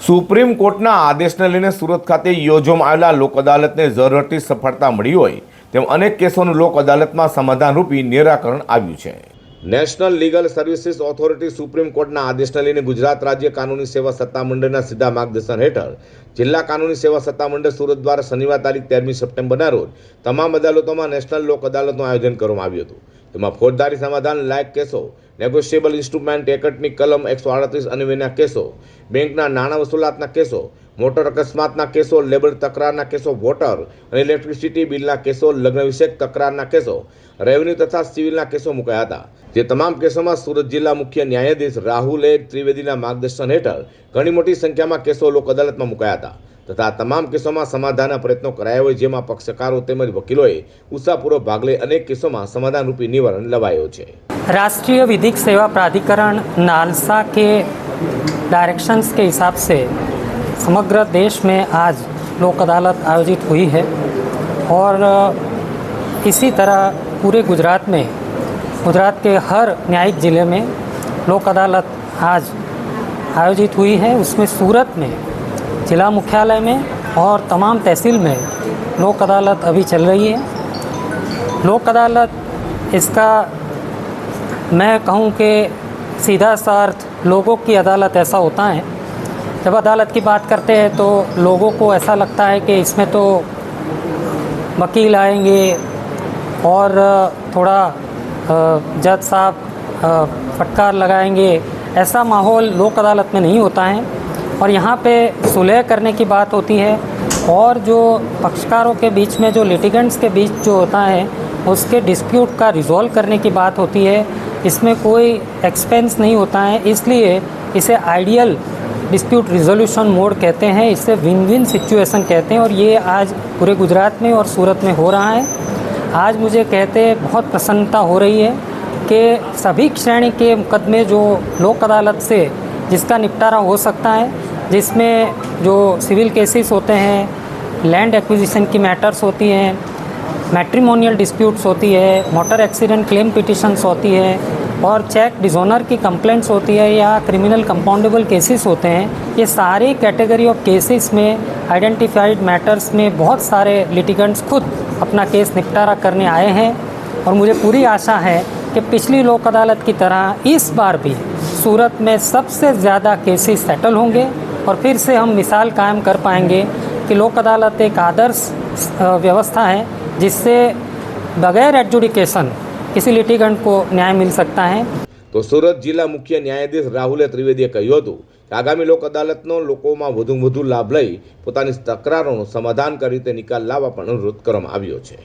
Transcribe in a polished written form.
Supreme કોર્ટના આદેશને લઈને સુરત ખાતે યોજવામાં આવેલા લોક અદાલતને ઝળહળતી સફળતા મળી હોય તેમ અનેક કેસોનું લોક અદાલતમાં સમાધાનરૂપી નિરાકરણ આવ્યું છે। National legal services authority supreme કોર્ટના આદેશને લઈને ગુજરાત રાજ્ય કાનૂની સેવા સત્તામંડળના સીધા માર્ગદર્શન હેઠળ જિલ્લા કાનૂની સેવા સત્તામંડળ સુરત દ્વારા શનિવાર તારીખ 13મી સપ્ટેમ્બરના રોજ તમામ અદાલતોમાં નેશનલ લોક અદાલતનું આયોજન કરવામાં આવ્યું હતું। તેમાં ફોજદારી સમાધાન લાયક કેસો, નેગોશિયેબલ ઇન્સ્ટ્રુમેન્ટ એક્ટની કલમ 138 અન્વયના કેસો, બેંકના નાણાં વસૂલાતના કેસો, મોટર અકસ્માતના કેસો, લેબર તકરારના કેસો, વોટર અને ઇલેક્ટ્રિસિટી બિલના કેસો, લગ્ન વિષયક તકરારના કેસો, રેવન્યુ તથા સિવિલના કેસો મુકાયા હતા। જે તમામ કેસોમાં સુરત જિલ્લા મુખ્ય ન્યાયાધીશ રાહુલ ત્રિવેદીના માર્ગદર્શન હેઠળ ઘણી મોટી સંખ્યામાં કેસો લોક અદાલતમાં મુકાયા હતા તથા તમામ કેસોમાં સમાધાનના પ્રયત્નો કરાયા હોય જેમાં પક્ષકારો તેમજ વકીલોએ ઉત્સાહપૂર્વક ભાગ લઈ અનેક કેસોમાં સમાધાનરૂપી નિવારણ લવાયો છે। राष्ट्रीय विधिक सेवा प्राधिकरण नालसा के डायरेक्शंस के हिसाब से समग्र देश में आज लोक अदालत आयोजित हुई है और इसी तरह पूरे गुजरात में गुजरात के हर न्यायिक ज़िले में लोक अदालत आज आयोजित हुई है। उसमें सूरत में जिला मुख्यालय में और तमाम तहसील में लोक अदालत अभी चल रही है। लोक अदालत इसका मैं कहूँ कि सीधा सा अर्थ लोगों की अदालत ऐसा होता है। जब अदालत की बात करते हैं तो लोगों को ऐसा लगता है कि इसमें तो वकील आएंगे और थोड़ा जज साहब फटकार लगाएंगे, ऐसा माहौल लोक अदालत में नहीं होता है। और यहाँ पे सुलह करने की बात होती है और जो पक्षकारों के बीच में जो लिटिगेंट्स के बीच जो होता है उसके डिस्प्यूट का रिजॉल्व करने की बात होती है। इसमें कोई एक्सपेंस नहीं होता है, इसलिए इसे आइडियल डिस्प्यूट रिजोल्यूशन मोड कहते हैं, इसे विन विन सिचुएशन कहते हैं और ये आज पूरे गुजरात में और सूरत में हो रहा है। आज मुझे कहते बहुत प्रसन्नता हो रही है कि सभी श्रेणी के मुकदमे जो लोक अदालत से जिसका निपटारा हो सकता है, जिसमें जो सिविल केसेस होते हैं, लैंड एक्विजिशन की मैटर्स होती हैं, मैट्रिमोनियल डिस्प्यूट्स होती है, मोटर एक्सीडेंट क्लेम पिटिशंस होती है और चेक डिसऑनर की कंप्लेंट्स होती है या क्रिमिनल कंपाउंडेबल केसेस होते हैं, ये सारे कैटेगरी ऑफ केसेस में आइडेंटिफाइड मैटर्स में बहुत सारे लिटिगेंट्स खुद अपना केस निपटारा करने आए हैं। और मुझे पूरी आशा है कि पिछली लोक अदालत की तरह इस बार भी सूरत में सबसे ज़्यादा केसेस सेटल होंगे और फिर से हम मिसाल कायम कर पाएंगे कि लोक अदालत एक आदर्श व्यवस्था है जिससे बगैर एडजुडिकेशन किसी लिटिगेंट को न्याय मिल सकता है। तो सूरत जिला मुख्य न्यायाधीश राहुल त्रिवेदीए કહ્યું હતું કે આગામી લોક અદાલતનો લોકોમાં વધુ લાભ લઈ પોતાની તકરારોનું સમાધાન કરી તે નિકાલ લાવવા પણ અનુરોધ કરવામાં આવ્યો છે।